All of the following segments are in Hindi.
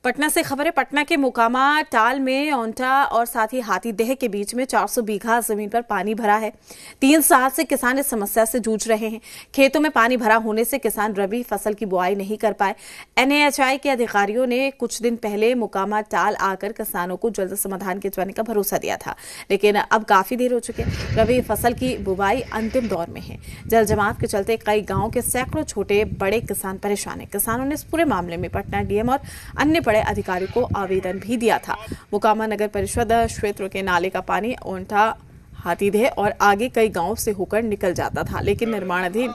पटना से खबर है। पटना के मोकामा टाल में औंटा और साथ ही हाथीदह के बीच में 400 बीघा जमीन पर पानी भरा है। 3 साल से किसान इस समस्या से जूझ रहे हैं। खेतों में पानी भरा होने से किसान रबी फसल की बुआई नहीं कर पाए। NAHI के अधिकारियों ने कुछ दिन पहले मोकामा टाल आकर किसानों को जल्द समाधान किए जाने का भरोसा दिया था, लेकिन अब काफी देर हो चुकी है। रबी फसल की बुआई अंतिम दौर में है। जल जमाव के चलते कई गाँव के सैकड़ों छोटे बड़े किसान परेशान है। किसानों ने इस पूरे मामले में पटना DM और अन्य बड़े अधिकारी को आवेदन भी दिया था। मोकामा नगर परिषद क्षेत्र के नाले का पानी औंटा, हाथीदह और आगे कई गांवों से होकर निकल जाता था, लेकिन निर्माणाधीन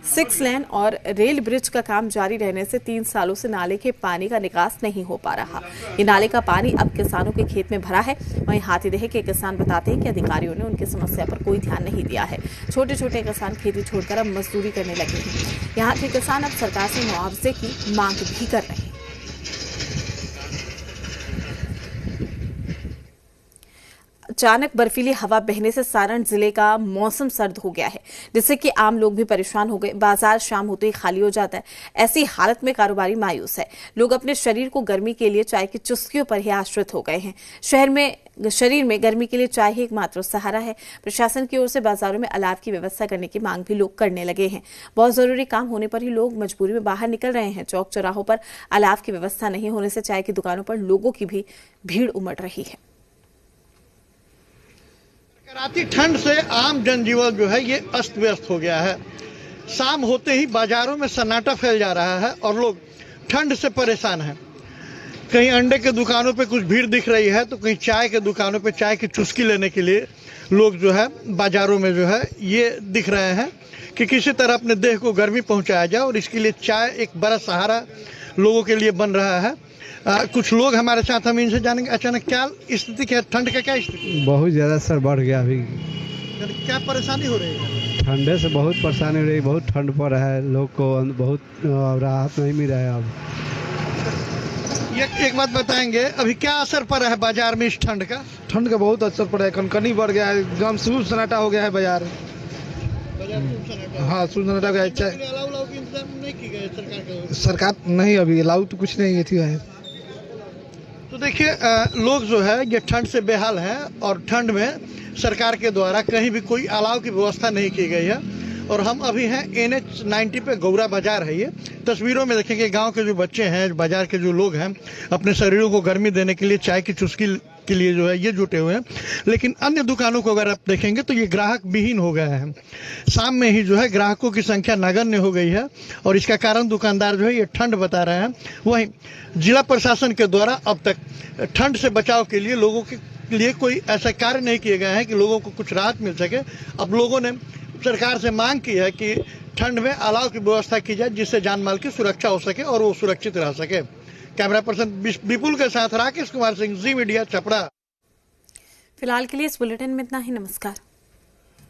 6 लेन और रेल ब्रिज का काम जारी रहने से 3 सालों से नाले के पानी का निकास नहीं हो पा रहा। ये नाले का पानी अब किसानों के खेत में भरा है। वहीं हाथीदह के किसान बताते हैं कि अधिकारियों ने उनकी समस्या पर कोई ध्यान नहीं दिया है। छोटे छोटे किसान खेती छोड़कर अब मजदूरी करने लगे हैं। यहाँ के किसान अब सरकार से मुआवजे की मांग भी कर रहे हैं। अचानक बर्फीली हवा बहने से सारण जिले का मौसम सर्द हो गया है, जिससे कि आम लोग भी परेशान हो गए। बाजार शाम होते ही खाली हो जाता है। ऐसी हालत में कारोबारी मायूस है। लोग अपने शरीर को गर्मी के लिए चाय की चुस्कियों पर ही आश्रित हो गए हैं। शरीर में गर्मी के लिए चाय ही एकमात्र सहारा है। प्रशासन की ओर से बाजारों में अलाव की व्यवस्था करने की मांग भी लोग करने लगे हैं। बहुत जरूरी काम होने पर ही लोग मजबूरी में बाहर निकल रहे हैं। चौक चौराहों पर अलाव की व्यवस्था नहीं होने से चाय की दुकानों पर लोगों की भी भीड़ उमड़ रही है। राती ठंड से आम जनजीवन जो है ये अस्त व्यस्त हो गया है। शाम होते ही बाजारों में सन्नाटा फैल जा रहा है और लोग ठंड से परेशान हैं। कहीं अंडे के दुकानों पे कुछ भीड़ दिख रही है तो कहीं चाय के दुकानों पे चाय की चुस्की लेने के लिए लोग जो है बाजारों में जो है ये दिख रहे हैं कि किसी तरह अपने देह को गर्मी पहुंचाया जाए, और इसके लिए चाय एक बड़ा सहारा लोगों के लिए बन रहा है। कुछ लोग हमारे साथ, हम इनसे जानेंगे अचानक क्या स्थिति क्या है, ठंड का क्या स्थिति? बहुत ज़्यादा सर बढ़ गया अभी। क्या परेशानी हो रही है? ठंडे से बहुत परेशानी हो रही है। बहुत ठंड पड़ रहा है, लोग को बहुत राहत नहीं मिल रहा है। अब एक बात बताएंगे, अभी क्या असर पड़ा है बाजार में इस ठंड का? ठंड का बहुत असर पड़ा है। कनकनी बढ़ गया है, एकदम सून सन्नाटा हो गया है बाजार। हाँ, सून सन्नाटा हो गया है। अलाउ की इंतजाम नहीं की गई सरकार नहीं, अभी अलाउ तो कुछ नहीं है। तो देखिए, लोग जो है ये ठंड से बेहाल हैं और ठंड में सरकार के द्वारा कहीं भी कोई अलाव की व्यवस्था नहीं की गई है। और हम अभी हैं NH-90 पे, गौरा बाजार है ये। तस्वीरों में देखेंगे गांव के जो बच्चे हैं, बाजार के जो लोग हैं, अपने शरीरों को गर्मी देने के लिए चाय की चुस्की के लिए जो है ये जुटे हुए हैं। लेकिन अन्य दुकानों को अगर आप देखेंगे तो ये ग्राहक विहीन हो गया है। शाम में ही जो है ग्राहकों की संख्या नगण्य हो गई है और इसका कारण दुकानदार जो है ये ठंड बता रहे हैं। वहीं जिला प्रशासन के द्वारा अब तक ठंड से बचाव के लिए लोगों के लिए कोई ऐसा कार्य नहीं किए गए हैं कि लोगों को कुछ राहत मिल सके। अब लोगों ने सरकार से मांग की है कि ठंड में अलाव की व्यवस्था की जाए, जिससे जान माल की सुरक्षा हो सके और वो सुरक्षित रह सके। कैमरा पर्सन विपुल के साथ राकेश कुमार सिंह, जी मीडिया, छपरा। फिलहाल के लिए इस बुलेटिन में इतना ही। नमस्कार।